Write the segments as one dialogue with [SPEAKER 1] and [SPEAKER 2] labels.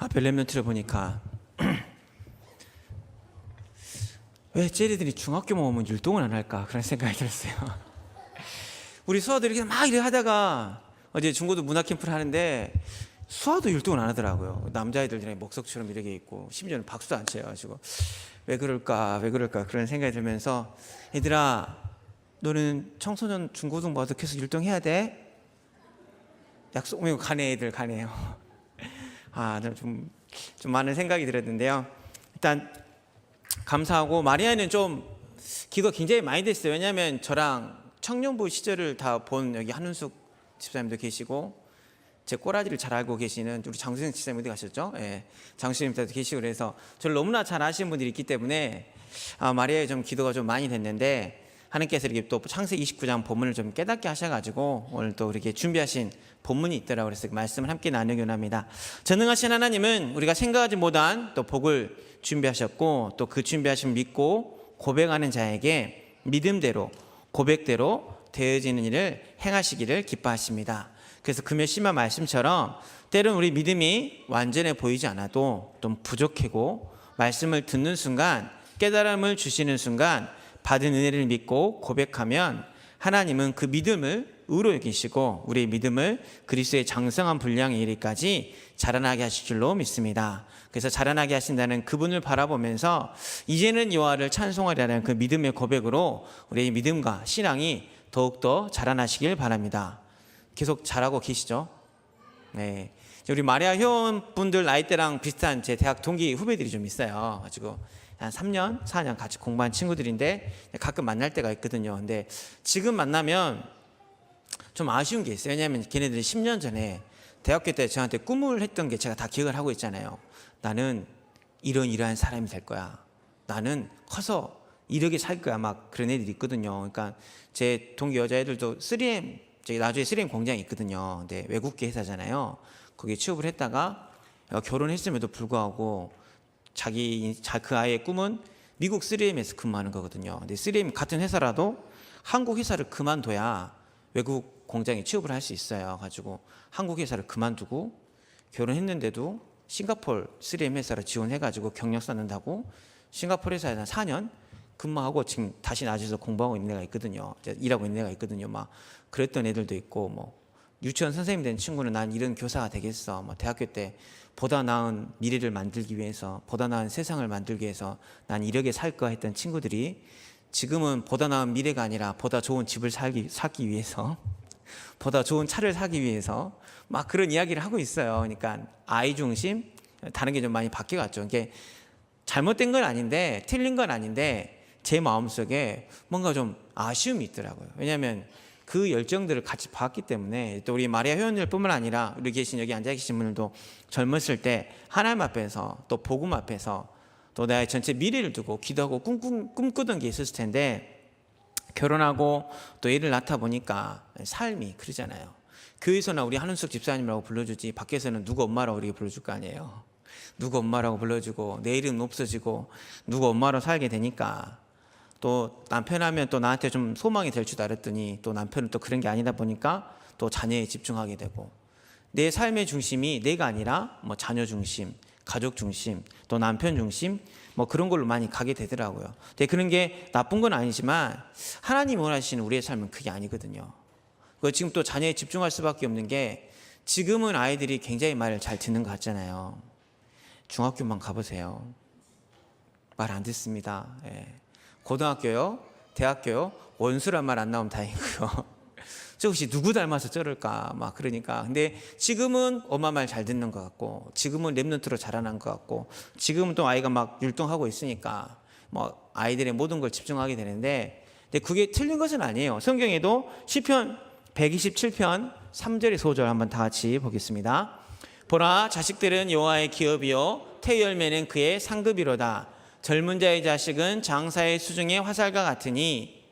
[SPEAKER 1] 벨렘런트를 보니까 왜 쟤네들이 중학교만 오면 율동을 안 할까 그런 생각이 들었어요. 우리 수아도 이렇게 막 이렇게 하다가 어제 중고도 문화캠프를 하는데 수아도 율동을 안 하더라고요. 남자애들이랑 목석처럼 이렇게 있고 심지어는 박수도 안 쳐요. 가지고 왜 그럴까 그런 생각이 들면서 얘들아 너는 청소년 중고등부도 계속 율동해야 돼? 약속 가네 애들 가네요. 좀 많은 생각이 들었는데요. 일단 감사하고 마리아는 좀 기도가 굉장히 많이 됐어요. 왜냐하면 저랑 청년부 시절을 다 본 여기 한은숙 집사님도 계시고 제 꼬라지를 잘 알고 계시는 우리 장수영 집사님 어디 가셨죠? 예, 장수님도 계시고 그래서 저를 너무나 잘 아시는 분들이 있기 때문에 마리아의 좀 기도가 좀 많이 됐는데 하나님께서 이렇게 또 창세기 29장 본문을 좀 깨닫게 하셔가지고 오늘 또 이렇게 준비하신 본문이 있더라고요. 그래서 그 말씀을 함께 나누기로 합니다. 전능하신 하나님은 우리가 생각하지 못한 또 복을 준비하셨고 또 그 준비하심 믿고 고백하는 자에게 믿음대로 고백대로 되어지는 일을 행하시기를 기뻐하십니다. 그래서 금요 심화 말씀처럼 때론 우리 믿음이 완전해 보이지 않아도 좀 부족하고 말씀을 듣는 순간 깨달음을 주시는 순간 받은 은혜를 믿고 고백하면 하나님은 그 믿음을 의로 여기시고 우리의 믿음을 그리스도의 장성한 분량에 이르기까지 자라나게 하실 줄로 믿습니다. 그래서 자라나게 하신다는 그분을 바라보면서 이제는 여호와를 찬송하리라는 그 믿음의 고백으로 우리의 믿음과 신앙이 더욱더 자라나시길 바랍니다. 계속 잘하고 계시죠? 네. 우리 마리아 회원분들 나이대랑 비슷한 제 대학 동기 후배들이 좀 있어요. 가지고 한 3년, 4년 같이 공부한 친구들인데 가끔 만날 때가 있거든요. 근데 지금 만나면 좀 아쉬운 게 있어요. 왜냐하면 걔네들이 10년 전에 대학교 때 저한테 꿈을 했던 게 제가 다 기억을 하고 있잖아요. 나는 이러한 사람이 될 거야. 나는 커서 이렇게 살 거야. 막 그런 애들이 있거든요. 그러니까 제 동기 여자애들도 3M, 저기 나중에 3M 공장이 있거든요. 근데 외국계 회사잖아요. 거기에 취업을 했다가 결혼했음에도 불구하고 그 아이의 꿈은 미국 3M에서 근무하는 거거든요. 근데 3M 같은 회사라도 한국 회사를 그만둬야 외국 공장에 취업을 할 수 있어요. 가지고 한국 회사를 그만두고 결혼했는데도 싱가포르 3M 회사를 지원해가지고 경력 쌓는다고 싱가포르 회사에 한 4년 근무하고 지금 다시 나와서 공부하고 있는 애가 있거든요. 일하고 있는 애가 있거든요. 막 그랬던 애들도 있고 뭐 유치원 선생님 된 친구는 난 이런 교사가 되겠어. 뭐 대학교 때 보다 나은 미래를 만들기 위해서 보다 나은 세상을 만들기 위해서 난 이렇게 살 거야 했던 친구들이 지금은 보다 나은 미래가 아니라 보다 좋은 집을 사기 위해서 보다 좋은 차를 사기 위해서 막 그런 이야기를 하고 있어요. 그러니까 아이 중심 다른 게 좀 많이 바뀌어갔죠. 이게 잘못된 건 아닌데 틀린 건 아닌데 제 마음속에 뭔가 좀 아쉬움이 있더라고요. 왜냐하면 그 열정들을 같이 봤기 때문에 또 우리 마리아 회원들뿐만 아니라 우리 계신 여기 앉아 계신 분들도 젊었을 때 하나님 앞에서 또 복음 앞에서 또 나의 전체 미래를 두고 기도하고 꿈꾸던 게 있었을 텐데 결혼하고 또 애를 낳다 보니까 삶이 그러잖아요. 교회에서나 우리 한은숙 집사님이라고 불러주지 밖에서는 누구 엄마라고 우리가 불러줄 거 아니에요. 누구 엄마라고 불러주고 내일은 없어지고 누구 엄마로 살게 되니까 또 남편 하면 또 나한테 좀 소망이 될 줄 알았더니 또 남편은 또 그런 게 아니다 보니까 또 자녀에 집중하게 되고 내 삶의 중심이 내가 아니라 뭐 자녀 중심, 가족 중심, 또 남편 중심 뭐 그런 걸로 많이 가게 되더라고요. 근데 그런 게 나쁜 건 아니지만 하나님이 원하시는 우리의 삶은 그게 아니거든요. 지금 또 자녀에 집중할 수밖에 없는 게 지금은 아이들이 굉장히 말을 잘 듣는 것 같잖아요. 중학교만 가보세요. 말 안 듣습니다. 예. 고등학교요, 대학교요, 원수란 말 안 나오면 다행이고요. 저 혹시 누구 닮아서 저럴까 막 그러니까. 근데 지금은 엄마 말 잘 듣는 것 같고 지금은 랩런트로 자라난 것 같고 지금은 또 아이가 막 율동하고 있으니까 뭐 아이들의 모든 걸 집중하게 되는데 근데 그게 틀린 것은 아니에요. 성경에도 시편 127편 3절의 소절 한번 다 같이 보겠습니다. 보라 자식들은 여호와의 기업이요 태열매는 그의 상급이로다. 젊은 자의 자식은 장사의 수중의 화살과 같으니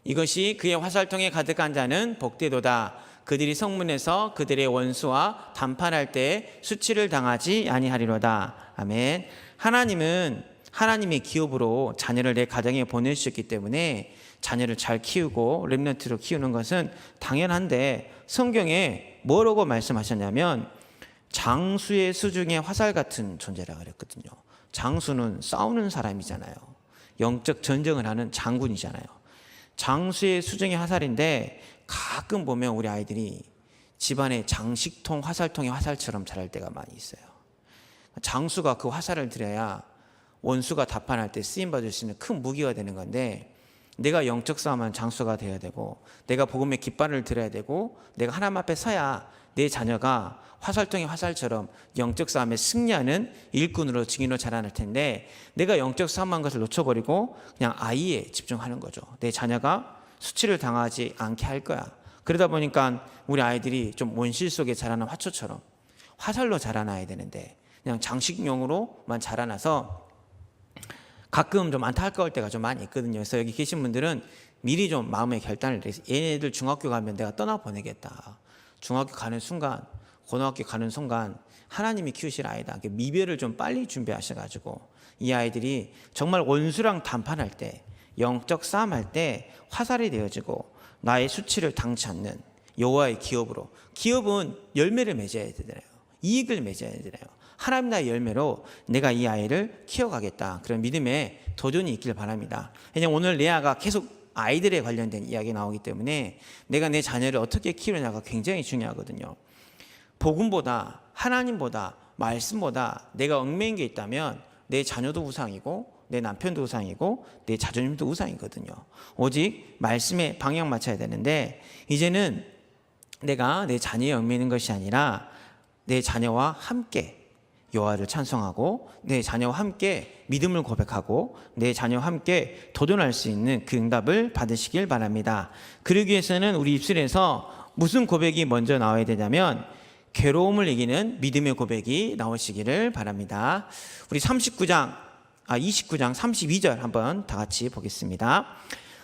[SPEAKER 1] 이것이 그의 화살통에 가득한 자는 복되도다. 그들이 성문에서 그들의 원수와 담판할 때 수치를 당하지 아니하리로다. 아멘. 하나님은 하나님의 기업으로 자녀를 내 가정에 보내주셨기 때문에 자녀를 잘 키우고 렘넌트로 키우는 것은 당연한데 성경에 뭐라고 말씀하셨냐면 장수의 수중에 화살 같은 존재라 그랬거든요. 장수는 싸우는 사람이잖아요. 영적 전쟁을 하는 장군이잖아요. 장수의 수중에 화살인데 가끔 보면 우리 아이들이 집안에 장식통, 화살통에 화살처럼 자랄 때가 많이 있어요. 장수가 그 화살을 들여야 원수가 답판할 때 쓰임받을 수 있는 큰 무기가 되는 건데, 내가 영적 싸움한 장수가 되어야 되고, 내가 복음의 깃발을 들어야 되고, 내가 하나님 앞에 서야 내 자녀가 화살통의 화살처럼 영적 싸움에 승리하는 일꾼으로 증인으로 자라날 텐데, 내가 영적 싸움한 것을 놓쳐버리고 그냥 아이에 집중하는 거죠. 내 자녀가 수치를 당하지 않게 할 거야. 그러다 보니까 우리 아이들이 좀 온실 속에 자라는 화초처럼 화살로 자라나야 되는데 그냥 장식용으로만 자라나서 가끔 좀 안타까울 때가 좀 많이 있거든요. 그래서 여기 계신 분들은 미리 좀 마음의 결단을 내서 얘네들 중학교 가면 내가 떠나보내겠다. 중학교 가는 순간, 고등학교 가는 순간 하나님이 키우실 아이다. 미별을 좀 빨리 준비하셔가지고 이 아이들이 정말 원수랑談판할 때, 영적 싸움할 때 화살이 되어지고 나의 수치를 당치 않는 여호와의 기업으로, 기업은 열매를 맺어야 되잖아요. 이익을 맺어야 되잖아요. 하나님 나의 열매로 내가 이 아이를 키워가겠다. 그런 믿음에 도전이 있길 바랍니다. 왜냐하면 오늘 레아가 계속 아이들에 관련된 이야기 나오기 때문에 내가 내 자녀를 어떻게 키우느냐가 굉장히 중요하거든요. 복음보다, 하나님보다, 말씀보다 내가 얽매인 게 있다면 내 자녀도 우상이고 내 남편도 우상이고 내 자존심도 우상이거든요. 오직 말씀에 방향 맞춰야 되는데, 이제는 내가 내 자녀에 얽매이는 것이 아니라 내 자녀와 함께 여호와를 찬송하고 내 자녀와 함께 믿음을 고백하고 내 자녀와 함께 도전할 수 있는 그 응답을 받으시길 바랍니다. 그러기 위해서는 우리 입술에서 무슨 고백이 먼저 나와야 되냐면 괴로움을 이기는 믿음의 고백이 나오시기를 바랍니다. 우리 29장 32절 한번 다 같이 보겠습니다.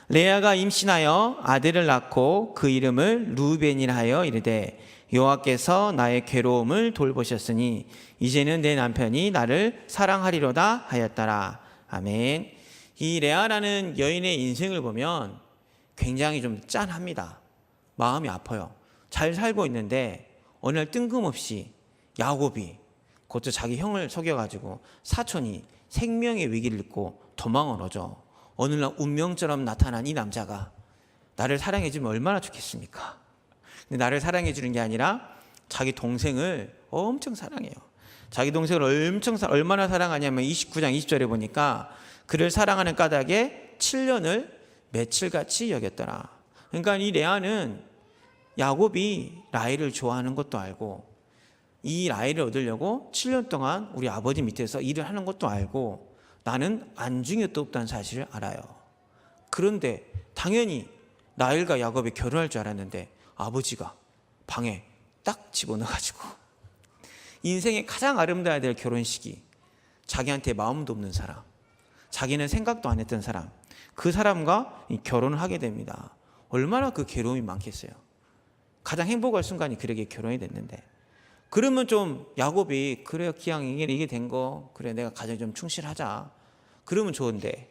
[SPEAKER 1] 레아가 임신하여 아들을 낳고 그 이름을 루벤이라 하여 이르되 여호와께서 나의 괴로움을 돌보셨으니 이제는 내 남편이 나를 사랑하리로다 하였더라. 아멘. 이 레아라는 여인의 인생을 보면 굉장히 좀 짠합니다. 마음이 아파요. 잘 살고 있는데 어느 날 뜬금없이 야곱이, 그것도 자기 형을 속여가지고 사촌이 생명의 위기를 잊고 도망을 오죠. 어느 날 운명처럼 나타난 이 남자가 나를 사랑해주면 얼마나 좋겠습니까? 근데 나를 사랑해주는 게 아니라 자기 동생을 엄청 사랑해요. 자기 동생을 얼마나 사랑하냐면 29장 20절에 보니까 그를 사랑하는 까닭에 7년을 며칠같이 여겼더라. 그러니까 이 레아는 야곱이 라헬을 좋아하는 것도 알고 이 라헬을 얻으려고 7년 동안 우리 아버지 밑에서 일을 하는 것도 알고 나는 안중에 도 없다는 사실을 알아요. 그런데 당연히 라헬과 야곱이 결혼할 줄 알았는데 아버지가 방에 딱 집어넣어가지고 인생의 가장 아름다워야 될 결혼식이 자기한테 마음도 없는 사람, 자기는 생각도 안 했던 사람, 그 사람과 결혼을 하게 됩니다. 얼마나 그 괴로움이 많겠어요. 가장 행복할 순간이 그에게 결혼이 됐는데, 그러면 좀 야곱이 그래요, 기왕 이게 된 거 그래 내가 가정에 좀 충실하자 그러면 좋은데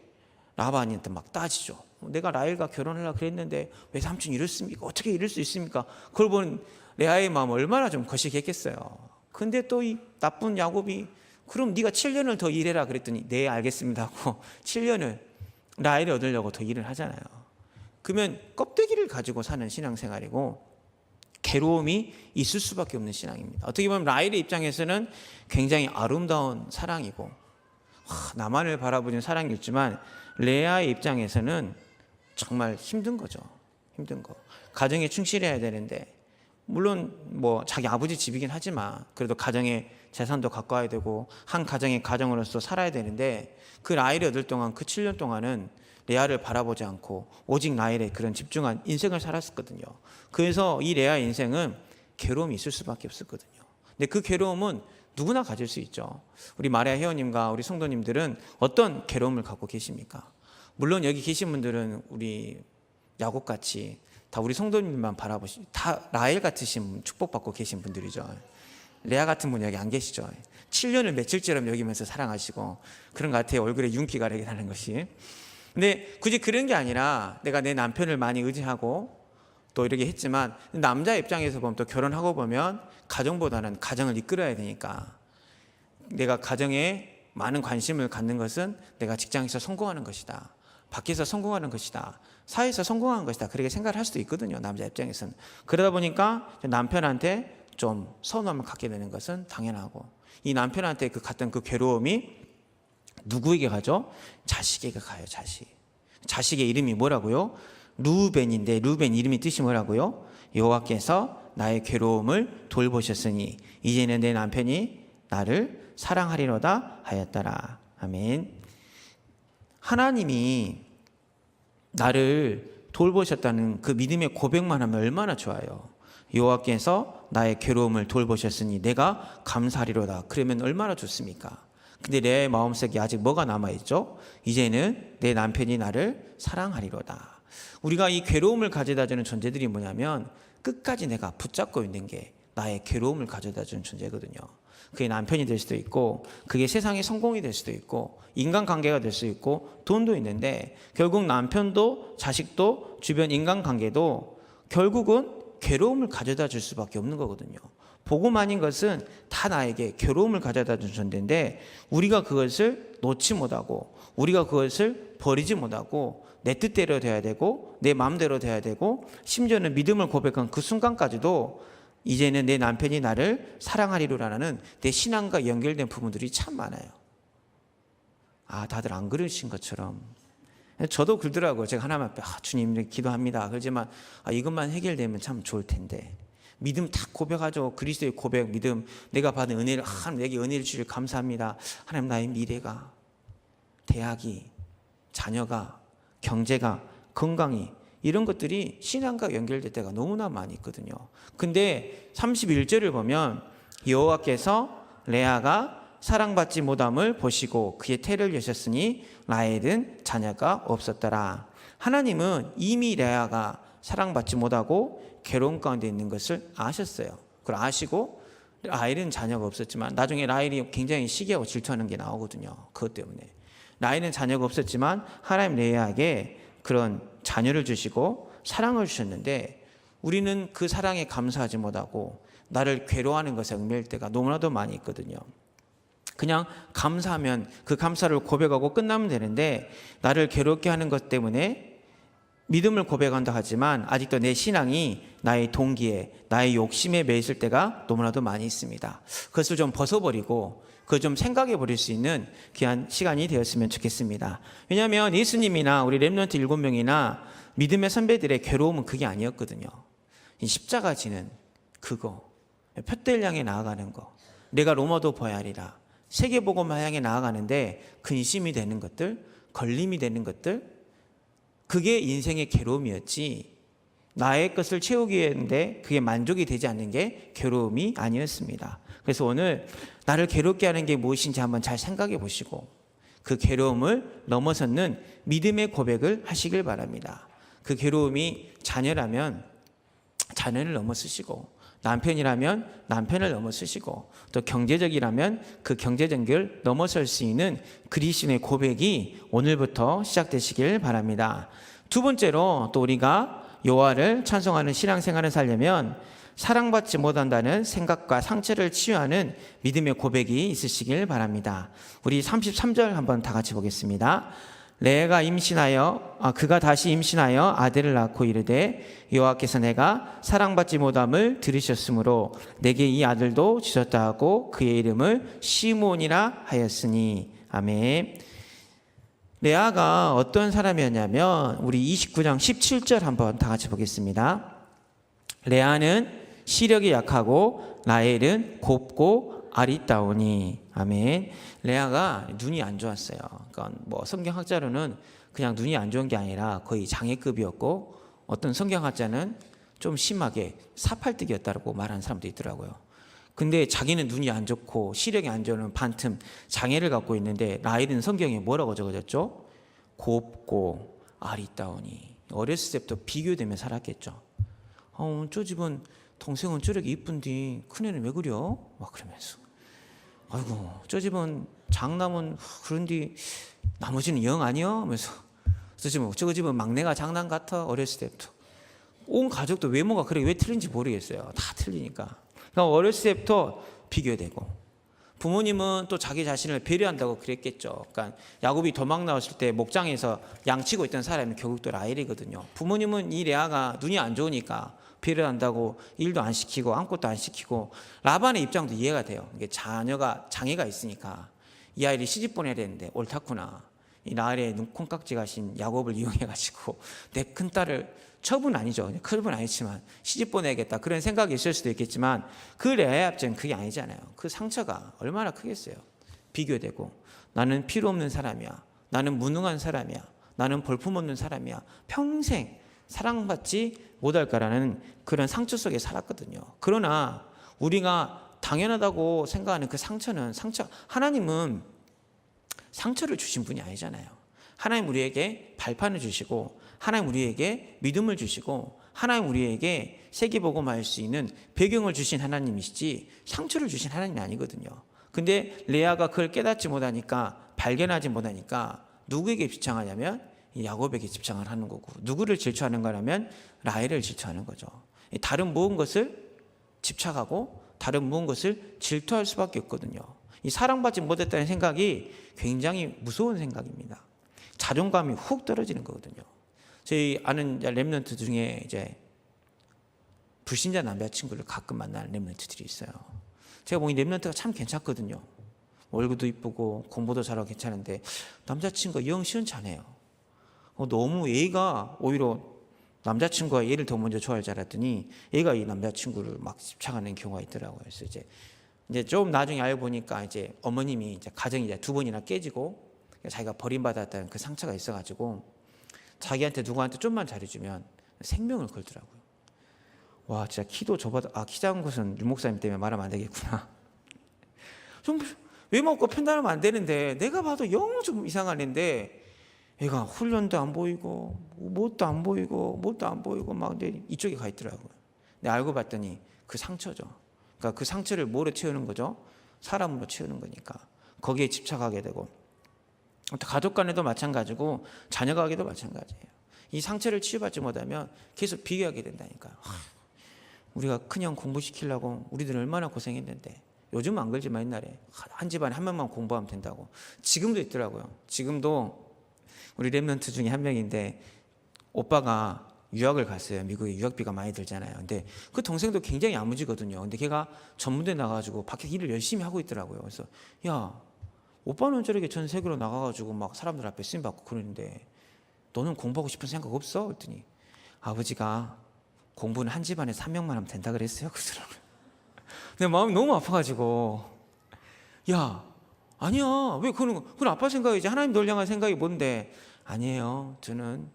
[SPEAKER 1] 라반한테 막 따지죠. 내가 라헬과 결혼하려고 그랬는데 왜 삼촌 이랬습니까? 어떻게 이럴 수 있습니까? 그걸 보는 레아의 마음 얼마나 좀 거시기했겠어요. 근데 또 이 나쁜 야곱이 그럼 네가 7년을 더 일해라 그랬더니 네 알겠습니다 하고 7년을 라헬을 얻으려고 더 일을 하잖아요. 그러면 껍데기를 가지고 사는 신앙생활이고 괴로움이 있을 수밖에 없는 신앙입니다. 어떻게 보면 라헬의 입장에서는 굉장히 아름다운 사랑이고 나만을 바라보는 사랑이었지만 레아의 입장에서는 정말 힘든 거죠. 힘든 거. 가정에 충실해야 되는데 물론 뭐 자기 아버지 집이긴 하지만 그래도 가정에 재산도 가까워야 되고 한 가정의 가정으로서 살아야 되는데 그 라헬을 얻을 동안 그 7년 동안은 레아를 바라보지 않고 오직 라헬에 그런 집중한 인생을 살았었거든요. 그래서 이 레아의 인생은 괴로움이 있을 수밖에 없었거든요. 근데 그 괴로움은 누구나 가질 수 있죠. 우리 마리아 회원님과 우리 성도님들은 어떤 괴로움을 갖고 계십니까? 물론 여기 계신 분들은 우리 야곱같이 다 우리 성도님만 다 라헬 같으신 축복받고 계신 분들이죠. 레아 같은 분 여기 안 계시죠. 7년을 며칠처럼 여기면서 사랑하시고 그런 것 같아요. 얼굴에 윤기가 나게 나는 것이. 근데 굳이 그런 게 아니라 내가 내 남편을 많이 의지하고 또 이렇게 했지만 남자 입장에서 보면 또 결혼하고 보면 가정보다는 가정을 이끌어야 되니까 내가 가정에 많은 관심을 갖는 것은 내가 직장에서 성공하는 것이다, 밖에서 성공하는 것이다, 사회에서 성공하는 것이다, 그렇게 생각을 할 수도 있거든요, 남자 입장에서는. 그러다 보니까 남편한테 좀 서운함을 갖게 되는 것은 당연하고, 이 남편한테 갖던 그 괴로움이 누구에게 가죠? 자식에게 가요. 자식의 이름이 뭐라고요? 루벤인데, 루벤 이름이 뜻이 뭐라고요? 여호와께서 나의 괴로움을 돌보셨으니 이제는 내 남편이 나를 사랑하리로다 하였더라. 아멘. 하나님이 나를 돌보셨다는 그 믿음의 고백만 하면 얼마나 좋아요. 여호와께서 나의 괴로움을 돌보셨으니 내가 감사하리로다. 그러면 얼마나 좋습니까? 근데 내 마음속에 아직 뭐가 남아있죠? 이제는 내 남편이 나를 사랑하리로다. 우리가 이 괴로움을 가져다주는 존재들이 뭐냐면 끝까지 내가 붙잡고 있는 게 나의 괴로움을 가져다주는 존재거든요. 그게 남편이 될 수도 있고, 그게 세상의 성공이 될 수도 있고, 인간관계가 될 수 있고, 돈도 있는데 결국 남편도 자식도 주변 인간관계도 결국은 괴로움을 가져다 줄 수밖에 없는 거거든요. 복음 아닌 것은 다 나에게 괴로움을 가져다 준 존재인데 우리가 그것을 놓지 못하고, 우리가 그것을 버리지 못하고 내 뜻대로 돼야 되고 내 마음대로 돼야 되고, 심지어는 믿음을 고백한 그 순간까지도 이제는 내 남편이 나를 사랑하리로라는 내 신앙과 연결된 부분들이 참 많아요. 다들 안 그러신 것처럼. 저도 그러더라고요. 제가 하나님 앞에 주님 기도합니다. 그러지만 이것만 해결되면 참 좋을 텐데. 믿음 다 고백하죠. 그리스도의 고백, 믿음. 내가 받은 은혜를, 하나님 내게 은혜를 주실 감사합니다. 하나님 나의 미래가, 대학이, 자녀가, 경제가, 건강이, 이런 것들이 신앙과 연결될 때가 너무나 많이 있거든요. 근데 31절을 보면 여호와께서 레아가 사랑받지 못함을 보시고 그의 태를 여셨으니 라헬은 자녀가 없었더라. 하나님은 이미 레아가 사랑받지 못하고 괴로움 가운데 있는 것을 아셨어요. 그걸 아시고 라헬은 자녀가 없었지만, 나중에 라헬이 굉장히 시기하고 질투하는 게 나오거든요. 그것 때문에 라헬은 자녀가 없었지만 하나님 레아에게 그런 자녀를 주시고 사랑을 주셨는데 우리는 그 사랑에 감사하지 못하고 나를 괴로워하는 것에 얽매일 때가 너무나도 많이 있거든요. 그냥 감사하면 그 감사를 고백하고 끝나면 되는데 나를 괴롭게 하는 것 때문에 믿음을 고백한다 하지만 아직도 내 신앙이 나의 동기에, 나의 욕심에 매 있을 때가 너무나도 많이 있습니다. 그것을 좀 벗어버리고 그걸 좀 생각해 버릴 수 있는 귀한 시간이 되었으면 좋겠습니다. 왜냐하면 예수님이나 우리 렘넌트 7명이나 믿음의 선배들의 괴로움은 그게 아니었거든요. 이 십자가 지는 그거, 푯대를 향해 나아가는 거, 내가 로마도 보아야 하리라, 세계복음을 향해 나아가는데 근심이 되는 것들, 걸림이 되는 것들, 그게 인생의 괴로움이었지 나의 것을 채우기 위해인데 그게 만족이 되지 않는 게 괴로움이 아니었습니다. 그래서 오늘 나를 괴롭게 하는 게 무엇인지 한번 잘 생각해 보시고 그 괴로움을 넘어서는 믿음의 고백을 하시길 바랍니다. 그 괴로움이 자녀라면 자녀를 넘어서시고, 남편이라면 남편을 넘어서시고, 또 경제적이라면 그 경제적을 넘어설 수 있는 그리스도의 고백이 오늘부터 시작되시길 바랍니다. 두 번째로 또 우리가 여호와를 찬송하는 신앙생활을 살려면 사랑받지 못한다는 생각과 상처를 치유하는 믿음의 고백이 있으시길 바랍니다. 우리 33절 한번 다 같이 보겠습니다. 그가 다시 임신하여 아들을 낳고 이르되 여호와께서 내가 사랑받지 못함을 들으셨으므로 내게 이 아들도 주셨다 하고 그의 이름을 시므온이라 하였으니. 아멘. 레아가 어떤 사람이었냐면 우리 29장 17절 한번 다 같이 보겠습니다. 레아는 시력이 약하고 라헬은 곱고 아리따우니. 아멘. 레아가 눈이 안 좋았어요. 그러니까 성경학자로는 그냥 눈이 안 좋은 게 아니라 거의 장애급이었고, 어떤 성경학자는 좀 심하게 사팔뜨기였다고 말하는 사람도 있더라고요. 근데 자기는 눈이 안 좋고 시력이 안 좋은 반틈 장애를 갖고 있는데 라헬은 성경에 뭐라고 적어졌죠? 곱고 아리따우니. 어렸을 때부터 비교되며 살았겠죠. 저 집은 동생은 저렇게 이쁜데 큰애는 왜 그려? 막 그러면서, 아이고 저 집은 장남은 그런데 나머지는 영 아니여? 하면서 저 집은 막내가 장남 같아. 어렸을 때부터 온 가족도 외모가 그렇게 왜 틀린지 모르겠어요. 다 틀리니까. 그러니까 어렸을 때부터 비교되고, 부모님은 또 자기 자신을 배려한다고 그랬겠죠. 그러니까 야곱이 도망 나왔을 때 목장에서 양치고 있던 사람이 결국 또 라헬이거든요. 부모님은 이 레아가 눈이 안 좋으니까 배려한다고 일도 안 시키고 아무것도 안 시키고, 라반의 입장도 이해가 돼요. 이게 자녀가 장애가 있으니까 이 아이를 시집 보내야 되는데 옳다구나, 이 라헬의 눈콩깍지가 신 야곱을 이용해가지고 내 큰딸을, 처분 아니죠, 클분 아니지만 시집 보내야겠다, 그런 생각이 있을 수도 있겠지만 그 레아의 입장은 그게 아니잖아요. 그 상처가 얼마나 크겠어요. 비교되고, 나는 필요 없는 사람이야, 나는 무능한 사람이야, 나는 볼품없는 사람이야, 평생 사랑받지 못할까라는 그런 상처 속에 살았거든요. 그러나 우리가 당연하다고 생각하는 그 상처는 하나님은 상처를 주신 분이 아니잖아요. 하나님 우리에게 발판을 주시고, 하나님 우리에게 믿음을 주시고, 하나님 우리에게 세계복음할 수 있는 배경을 주신 하나님이시지 상처를 주신 하나님이 아니거든요. 근데 레아가 그걸 깨닫지 못하니까, 발견하지 못하니까 누구에게 집착하냐면 야곱에게 집착을 하는 거고, 누구를 질투하는 거라면 라헬을 질투하는 거죠. 다른 모든 것을 집착하고 다른 모든 것을 질투할 수밖에 없거든요. 이 사랑받지 못했다는 생각이 굉장히 무서운 생각입니다. 자존감이 훅 떨어지는 거거든요. 저희 아는 렘넌트 중에 이제 불신자 남자친구를 가끔 만나는 렘넌트들이 있어요. 제가 보니 렘넌트가 참 괜찮거든요. 얼굴도 이쁘고 공부도 잘하고 괜찮은데 남자친구가 영 시원찮아요. 너무 얘가 오히려 남자친구가 얘를 더 먼저 좋아할 줄 알았더니 얘가 이 남자친구를 막 집착하는 경우가 있더라고요. 그래서 이제 좀 나중에 알고 보니까 이제 어머님이 이제 가정이 이제 2번이나 깨지고 자기가 버림받았다는 그 상처가 있어가지고 자기한테 누구한테 좀만 잘해주면 생명을 걸더라고요. 와, 진짜 키도 저보다, 키 작은 것은 윤 목사님 때문에 말하면 안 되겠구나. 좀 외모가 판단하면 안 되는데 내가 봐도 영 좀 이상한 애인데 얘가 훈련도 안 보이고 뭣도 안 보이고 막 이쪽에 가 있더라고요. 근데 알고 봤더니 그 상처죠. 그러니까 그 상처를 뭐로 채우는 거죠? 사람으로 채우는 거니까 거기에 집착하게 되고, 가족 간에도 마찬가지고 자녀 관계도 마찬가지예요. 이 상처를 치유받지 못하면 계속 비교하게 된다니까요. 우리가 큰형 공부시키려고 우리들 얼마나 고생했는데, 요즘은 안 그러지만 옛날에 한 집안에 한 명만 공부하면 된다고. 지금도 있더라고요. 지금도 우리 렘넌트 중에 한 명인데 오빠가 유학을 갔어요. 미국에 유학비가 많이 들잖아요. 근데 그 동생도 굉장히 야무지거든요. 근데 걔가 전문대 나가가지고 밖에 일을 열심히 하고 있더라고요. 그래서 야, 오빠는 저렇게 전 세계로 나가가지고 막 사람들 앞에 쓰임 받고 그러는데 너는 공부하고 싶은 생각 없어? 그랬더니 아버지가 공부는 한 집안에 3명만 하면 된다 그랬어요. 그러더라고요. 내 마음이 너무 아파가지고, 야, 아니야, 왜 그건 아빠 생각이지, 하나님 널 향한 생각이 뭔데? 아니에요, 저는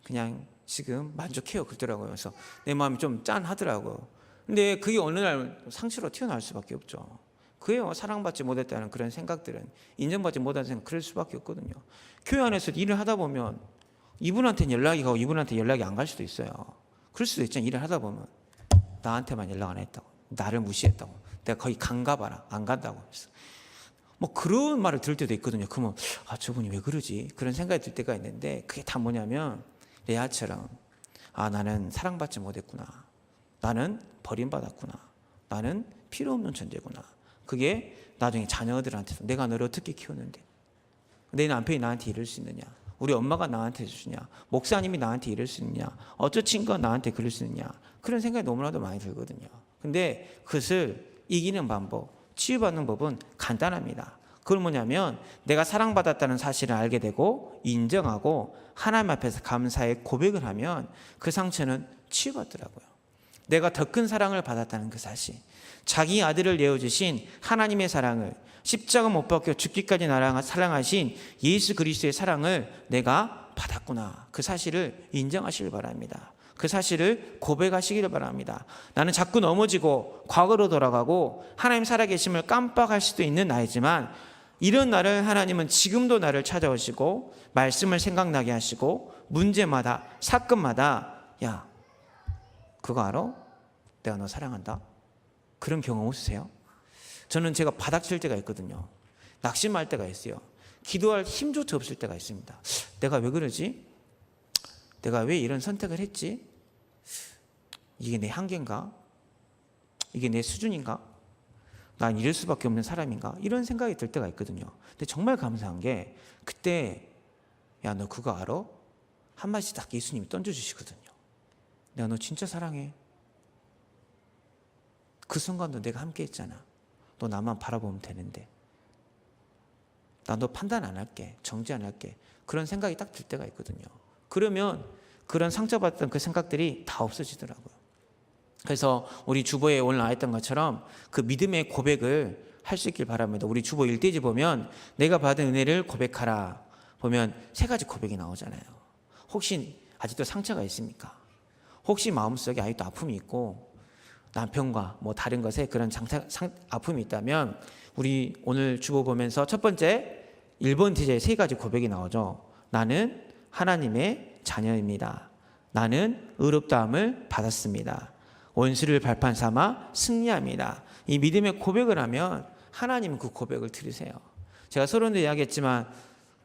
[SPEAKER 1] 그냥 지금 만족해요. 그러더라고요. 그래서 내 마음이 좀 짠하더라고요. 근데 그게 어느 날 상처로 튀어나올 수밖에 없죠. 그예요. 사랑받지 못했다는 그런 생각들은, 인정받지 못하는 생각, 그럴 수밖에 없거든요. 교회 안에서 일을 하다 보면 이분한테는 연락이 가고 이분한테 연락이 안 갈 수도 있어요. 그럴 수도 있잖아요. 일을 하다 보면 나한테만 연락 안 했다고, 나를 무시했다고, 내가 거의 간가 봐라, 안 간다고 했어. 뭐 그런 말을 들을 때도 있거든요. 그러면 저분이 왜 그러지? 그런 생각이 들 때가 있는데, 그게 다 뭐냐면 레아처럼 나는 사랑받지 못했구나, 나는 버림받았구나, 나는 필요 없는 존재구나. 그게 나중에 자녀들한테서 내가 너를 어떻게 키웠는데 내 남편이 나한테 이럴 수 있느냐, 우리 엄마가 나한테 해주냐, 목사님이 나한테 이럴 수 있느냐, 어쩌 친구가 나한테 그럴 수 있느냐, 그런 생각이 너무나도 많이 들거든요. 근데 그것을 이기는 방법, 치유받는 법은 간단합니다. 그건 뭐냐면 내가 사랑받았다는 사실을 알게 되고 인정하고 하나님 앞에서 감사의 고백을 하면 그 상처는 치유받더라고요. 내가 더 큰 사랑을 받았다는 그 사실, 자기 아들을 내어주신 하나님의 사랑을, 십자가 못 박혀 죽기까지 나를 사랑하신 예수 그리스도의 사랑을 내가 받았구나, 그 사실을 인정하시길 바랍니다. 그 사실을 고백하시기를 바랍니다. 나는 자꾸 넘어지고 과거로 돌아가고 하나님 살아계심을 깜빡할 수도 있는 나이지만, 이런 나를 하나님은 지금도 나를 찾아오시고 말씀을 생각나게 하시고 문제마다 사건마다, 야, 그거 알아? 내가 너 사랑한다. 그런 경험 없으세요? 저는 제가 바닥칠 때가 있거든요. 낙심할 때가 있어요. 기도할 힘조차 없을 때가 있습니다. 내가 왜 그러지? 내가 왜 이런 선택을 했지? 이게 내 한계인가? 이게 내 수준인가? 난 이럴 수밖에 없는 사람인가? 이런 생각이 들 때가 있거든요. 근데 정말 감사한 게 그때 야, 너 그거 알아? 한마디 딱 예수님이 던져주시거든요. 내가 너 진짜 사랑해. 그 순간도 내가 함께 했잖아. 너 나만 바라보면 되는데. 나 너 판단 안 할게. 정지 안 할게. 그런 생각이 딱 들 때가 있거든요. 그러면 그런 상처받던 그 생각들이 다 없어지더라고요. 그래서 우리 주보에 오늘 나왔던 것처럼 그 믿음의 고백을 할 수 있길 바랍니다. 우리 주보 1대지 보면 내가 받은 은혜를 고백하라 보면 3가지 고백이 나오잖아요. 혹시 아직도 상처가 있습니까? 혹시 마음속에 아직도 아픔이 있고 남편과 뭐 다른 것에 그런 아픔이 있다면 우리 오늘 주보 보면서 첫 번째 1번 티제에 3가지 고백이 나오죠. 나는 하나님의 자녀입니다. 나는 의롭다함을 받았습니다. 원수를 발판 삼아 승리합니다. 이 믿음의 고백을 하면 하나님은 그 고백을 들으세요. 제가 서론도 이야기했지만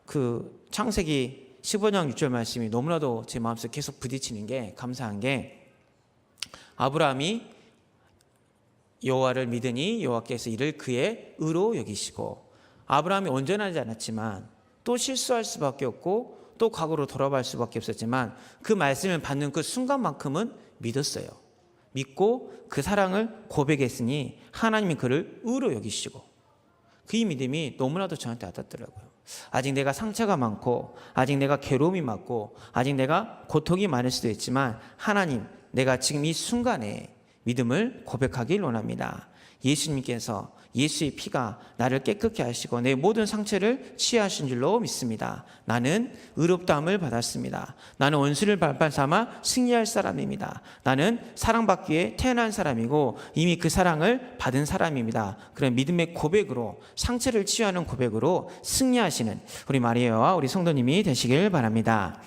[SPEAKER 1] 그 창세기 15장 6절 말씀이 너무나도 제 마음속에 계속 부딪히는 게 감사한 게 아브라함이 여호와를 믿으니 여호와께서 이를 그의 의로 여기시고 아브라함이 온전하지 않았지만 또 실수할 수밖에 없고 또 과거로 돌아갈 수밖에 없었지만 그 말씀을 받는 그 순간만큼은 믿었어요. 믿고 그 사랑을 고백했으니 하나님이 그를 의로 여기시고 그 믿음이 너무나도 저한테 와닿더라고요. 아직 내가 상처가 많고 아직 내가 괴로움이 많고 아직 내가 고통이 많을 수도 있지만 하나님 내가 지금 이 순간에 믿음을 고백하길 원합니다. 예수님께서 예수의 피가 나를 깨끗게 하시고 내 모든 상처를 치유하신 줄로 믿습니다. 나는 의롭다함을 받았습니다. 나는 원수를 발판 삼아 승리할 사람입니다. 나는 사랑받기 위해 태어난 사람이고 이미 그 사랑을 받은 사람입니다. 그런 믿음의 고백으로 상처를 치유하는 고백으로 승리하시는 우리 마리아와 우리 성도님이 되시길 바랍니다.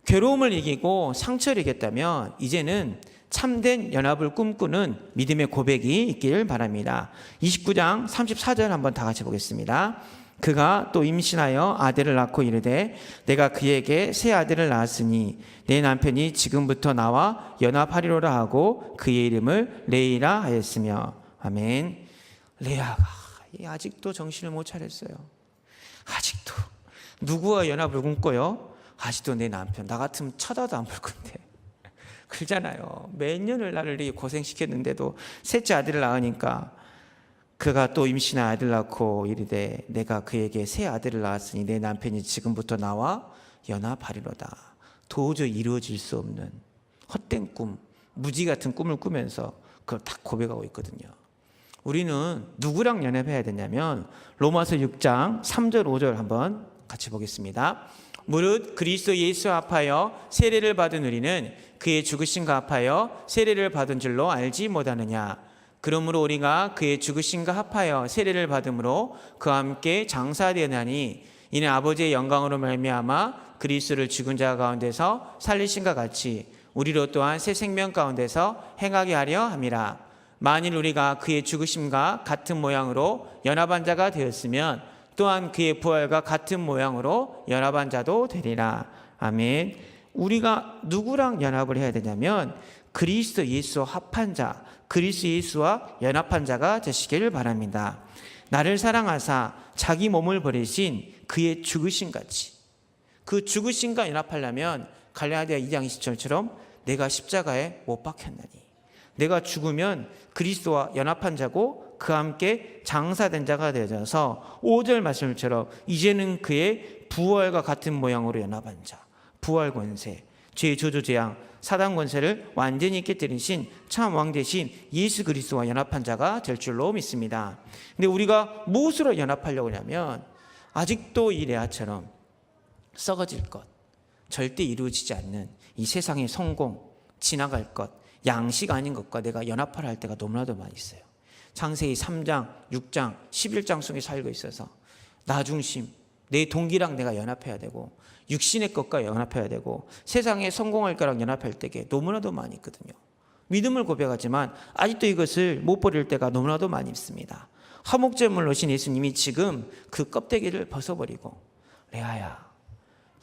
[SPEAKER 1] 괴로움을 이기고 상처를 이겼다면 이제는 참된 연합을 꿈꾸는 믿음의 고백이 있길 바랍니다. 29장 34절 한번 다 같이 보겠습니다. 그가 또 임신하여 아들을 낳고 이르되 내가 그에게 새 아들을 낳았으니 내 남편이 지금부터 나와 연합하리로라 하고 그의 이름을 레이라 하였으며. 아멘. 레아가 아직도 정신을 못 차렸어요. 아직도 누구와 연합을 꿈꿔요? 아직도 내 남편. 나 같으면 쳐다도 안 볼 건데. 그러잖아요. 몇 년을 나를 고생시켰는데도 셋째 아들을 낳으니까 그가 또 임신한 아들을 낳고 이르되 내가 그에게 새 아들을 낳았으니 내 남편이 지금부터 나와 연합하리로다. 도저히 이루어질 수 없는 헛된 꿈, 무지 같은 꿈을 꾸면서 그걸 딱 고백하고 있거든요. 우리는 누구랑 연합해야 되냐면 로마서 6장 3절 5절 한번 같이 보겠습니다. 무릇 그리스도 예수와 합하여 세례를 받은 우리는 그의 죽으심과 합하여 세례를 받은 줄로 알지 못하느냐. 그러므로 우리가 그의 죽으심과 합하여 세례를 받음으로 그와 함께 장사되나니 이는 아버지의 영광으로 말미암아 그리스도를 죽은 자 가운데서 살리신과 같이 우리로 또한 새 생명 가운데서 행하게 하려 함이라. 만일 우리가 그의 죽으심과 같은 모양으로 연합한 자가 되었으면 또한 그의 부활과 같은 모양으로 연합한 자도 되리라. 아멘. 우리가 누구랑 연합을 해야 되냐면 그리스도 예수와 합한 자, 그리스도 예수와 연합한 자가 되시기를 바랍니다. 나를 사랑하사 자기 몸을 버리신 그의 죽으심 같이 그 죽으심과 연합하려면 갈라디아 2장 20절처럼 내가 십자가에 못 박혔나니 내가 죽으면 그리스도와 연합한 자고 그와 함께 장사된 자가 되어져서 5절 말씀처럼 이제는 그의 부활과 같은 모양으로 연합한 자, 부활 권세, 죄 저주 재앙 사단 권세를 완전히 깨뜨리신 참 왕 대신 예수 그리스도와 연합한 자가 될 줄로 믿습니다. 근데 우리가 무엇으로 연합하려고 하냐면 아직도 이 레아처럼 썩어질 것, 절대 이루어지지 않는 이 세상의 성공, 지나갈 것, 양식 아닌 것과 내가 연합하려 할 때가 너무나도 많이 있어요. 창세기 3장, 6장, 11장 속에 살고 있어서 나 중심, 내 동기랑 내가 연합해야 되고 육신의 것과 연합해야 되고 세상에 성공할 거랑 연합할 때가 너무나도 많이 있거든요. 믿음을 고백하지만 아직도 이것을 못 버릴 때가 너무나도 많이 있습니다. 화목제물 오신 예수님이 지금 그 껍데기를 벗어버리고 레아야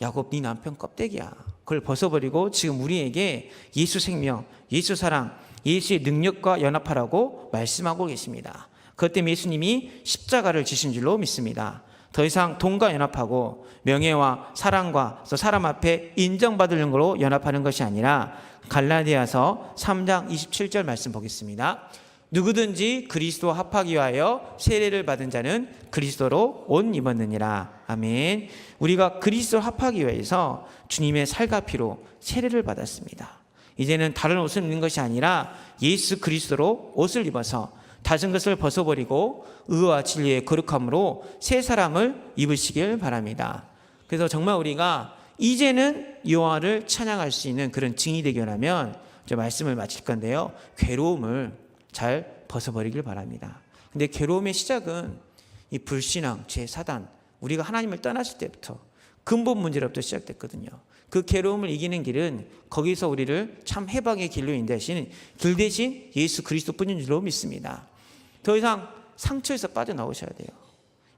[SPEAKER 1] 야곱 네 남편 껍데기야. 그걸 벗어버리고 지금 우리에게 예수 생명, 예수 사랑, 예수의 능력과 연합하라고 말씀하고 계십니다. 그것 때문에 예수님이 십자가를 지신 줄로 믿습니다. 더 이상 돈과 연합하고 명예와 사랑과 사람 앞에 인정받는 걸로 연합하는 것이 아니라 갈라디아서 3장 27절 말씀 보겠습니다. 누구든지 그리스도 합하기 위하여 세례를 받은 자는 그리스도로 옷 입었느니라. 아멘. 우리가 그리스도 합하기 위해서 주님의 살과 피로 세례를 받았습니다. 이제는 다른 옷을 입는 것이 아니라 예수 그리스도로 옷을 입어서 다른 것을 벗어버리고 의와 진리의 거룩함으로 새 사람을 입으시길 바랍니다. 그래서 정말 우리가 이제는 여호와를 찬양할 수 있는 그런 증인이 되기 원하면 말씀을 마칠 건데요, 괴로움을 잘 벗어버리길 바랍니다. 근데 괴로움의 시작은 이 불신앙, 죄, 사단, 우리가 하나님을 떠났을 때부터 근본 문제로부터 시작됐거든요. 그 괴로움을 이기는 길은 거기서 우리를 참 해방의 길로 인도하시는 길 대신 예수 그리스도뿐인 줄로 믿습니다. 더 이상 상처에서 빠져나오셔야 돼요.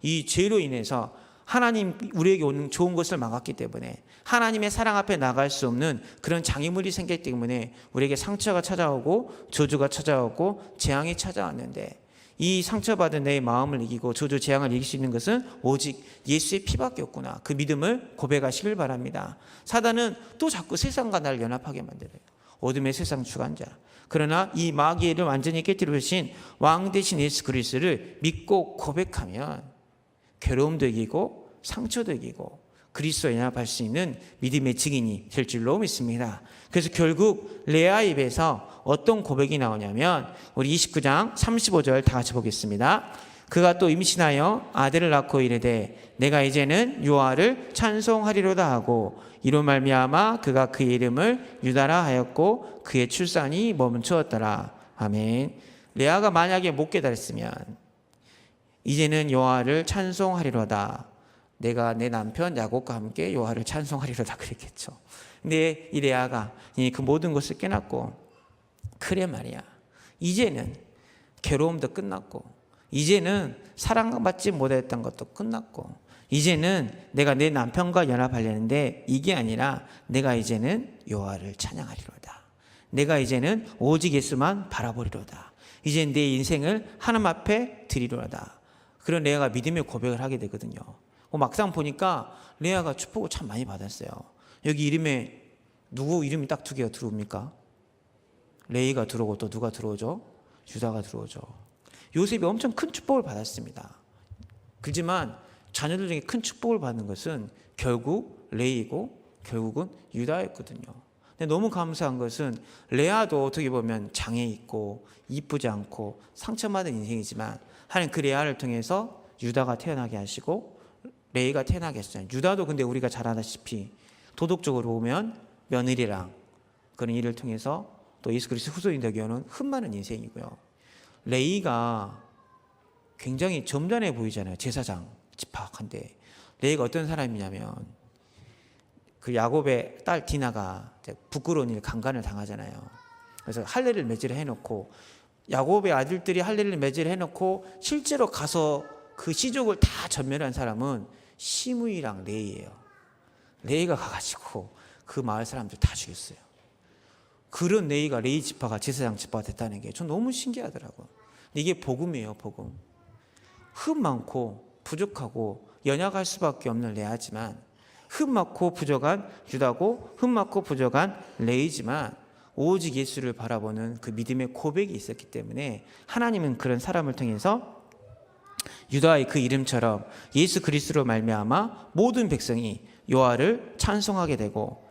[SPEAKER 1] 이 죄로 인해서 하나님 우리에게 오는 좋은 것을 막았기 때문에, 하나님의 사랑 앞에 나갈 수 없는 그런 장애물이 생겼기 때문에 우리에게 상처가 찾아오고 저주가 찾아오고 재앙이 찾아왔는데, 이 상처받은 내 마음을 이기고 저주 재앙을 이길 수 있는 것은 오직 예수의 피밖에 없구나. 그 믿음을 고백하시길 바랍니다. 사단은 또 자꾸 세상과 나를 연합하게 만들어요. 어둠의 세상 주관자. 그러나 이 마귀를 완전히 깨뜨리신 왕 대신 예수 그리스도를 믿고 고백하면 괴로움도 이기고 상처도 이기고 그리스도에 연합할 수 있는 믿음의 증인이 될 줄로 믿습니다. 그래서 결국 레아 입에서 어떤 고백이 나오냐면, 우리 29장 35절 다 같이 보겠습니다. 그가 또 임신하여 아들을 낳고 이르되 내가 이제는 여호와를 찬송하리로다 하고, 이로 말미암아 그가 그의 이름을 유다라 하였고 그의 출산이 멈추었더라. 아멘. 레아가 만약에 못 깨달았으면 이제는 여호와를 찬송하리로다, 내가 내 남편 야곱과 함께 여호와를 찬송하리로다 그랬겠죠. 근데 이 레아가 그 모든 것을 깨닫고, 그래 말이야, 이제는 괴로움도 끝났고, 이제는 사랑받지 못했던 것도 끝났고, 이제는 내가 내 남편과 연합하려는데 이게 아니라 내가 이제는 여호와를 찬양하리로다, 내가 이제는 오직 예수만 바라보리로다, 이제 내 인생을 하나님 앞에 드리로다. 그런 레아가 믿음의 고백을 하게 되거든요. 막상 보니까 레아가 축복을 참 많이 받았어요. 여기 이름에 누구 이름이 딱 두 개가 들어옵니까? 레이가 들어오고 또 누가 들어오죠? 유다가 들어오죠. 요셉이 엄청 큰 축복을 받았습니다. 그렇지만 자녀들 중에 큰 축복을 받는 것은 결국 레이고 결국은 유다였거든요. 근데 너무 감사한 것은 레아도 어떻게 보면 장애 있고 이쁘지 않고 상처받은 인생이지만, 하나님 그 레아를 통해서 유다가 태어나게 하시고 레이가 태어나게 했어요. 유다도 근데 우리가 잘 아다시피 도덕적으로 보면 며느리랑 그런 일을 통해서 또 예수 그리스도 후손이 되기 위한 흠많은 인생이고요. 레이가 굉장히 점잖해 보이잖아요. 제사장 집합한데, 레이가 어떤 사람이냐면 그 야곱의 딸 디나가 부끄러운 일 강간을 당하잖아요. 그래서 할례를 맺으려 해놓고, 야곱의 아들들이 할례를 맺으려 해놓고 실제로 가서 그 시족을 다 전멸한 사람은 시므이랑 레이예요. 레이가 가가지고 그 마을 사람들 다 죽였어요. 그런 레이가 레이 지파가 제사장 지파가 됐다는 게 전 너무 신기하더라고요. 근데 이게 복음이에요, 복음. 흠 많고 부족하고 연약할 수밖에 없는 레아지만, 흠 많고 부족한 유다고 흠 많고 부족한 레이지만 오직 예수를 바라보는 그 믿음의 고백이 있었기 때문에 하나님은 그런 사람을 통해서 유다의 그 이름처럼 예수 그리스도로 말미암아 모든 백성이 여호와를 찬송하게 되고,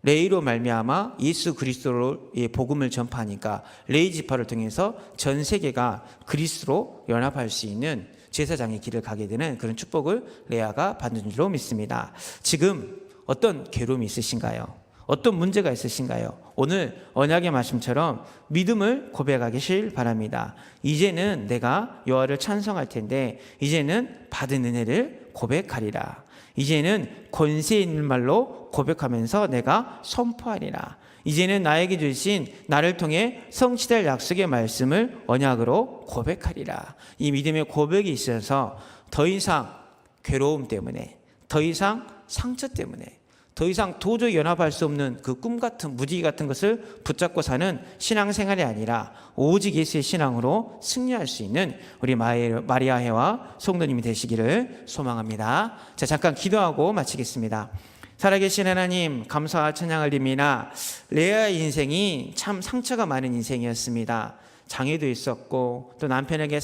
[SPEAKER 1] 레이로 말미암아 예수 그리스도의 복음을 전파하니까 레이 지파를 통해서 전 세계가 그리스도로 연합할 수 있는 제사장의 길을 가게 되는 그런 축복을 레아가 받는 줄로 믿습니다. 지금 어떤 괴로움이 있으신가요? 어떤 문제가 있으신가요? 오늘 언약의 말씀처럼 믿음을 고백하시길 바랍니다. 이제는 내가 여호와를 찬송할 텐데 이제는 받은 은혜를 고백하리라. 이제는 권세 있는 말로 고백하면서 내가 선포하리라. 이제는 나에게 주신 나를 통해 성취될 약속의 말씀을 언약으로 고백하리라. 이 믿음의 고백이 있어서 더 이상 괴로움 때문에, 더 이상 상처 때문에 더 이상 도저히 연합할 수 없는 그 꿈 같은 무지개 같은 것을 붙잡고 사는 신앙생활이 아니라 오직 예수의 신앙으로 승리할 수 있는 우리 마리아회와 성도님이 되시기를 소망합니다. 자, 잠깐 기도하고 마치겠습니다. 살아계신 하나님, 감사와 찬양을 드립니다. 레아의 인생이 참 상처가 많은 인생이었습니다. 장애도 있었고 또 남편에게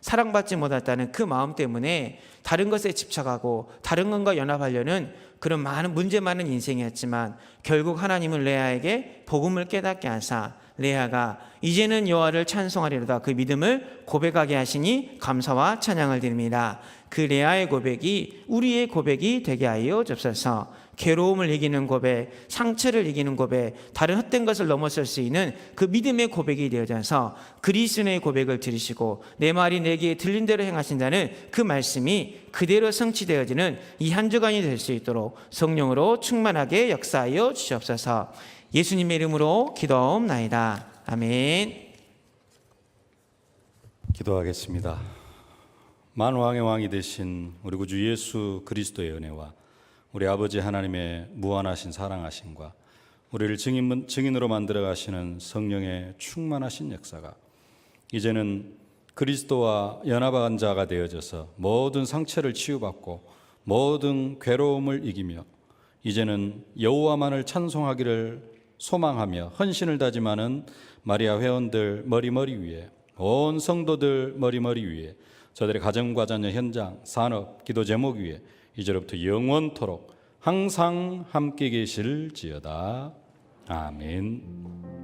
[SPEAKER 1] 사랑받지 못했다는 그 마음 때문에 다른 것에 집착하고 다른 것과 연합하려는 그런 문제 많은 인생이었지만 결국 하나님은 레아에게 복음을 깨닫게 하사 레아가 이제는 여호와를 찬송하리로다 그 믿음을 고백하게 하시니 감사와 찬양을 드립니다. 그 레아의 고백이 우리의 고백이 되게 하여 주옵소서. 괴로움을 이기는 고백, 상처를 이기는 고백, 다른 헛된 것을 넘어설 수 있는 그 믿음의 고백이 되어져서 그리스도의 고백을 들으시고 내 말이 내게 들린 대로 행하신다는 그 말씀이 그대로 성취되어지는 이 한 주간이 될 수 있도록 성령으로 충만하게 역사하여 주시옵소서. 예수님의 이름으로 기도하옵나이다. 아멘.
[SPEAKER 2] 기도하겠습니다. 만왕의 왕이 되신 우리 구주 예수 그리스도의 은혜와 우리 아버지 하나님의 무한하신 사랑하심과 우리를 증인으로 만들어 가시는 성령의 충만하신 역사가 이제는 그리스도와 연합한 자가 되어져서 모든 상처를 치유받고 모든 괴로움을 이기며 이제는 여호와만을 찬송하기를 소망하며 헌신을 다짐하는 마리아 회원들 머리머리 위에 온 성도들 머리머리 위에 저들의 가정과 자녀 현장 산업 기도 제목 위에 이제로부터 영원토록 항상 함께 계실지어다. 아멘.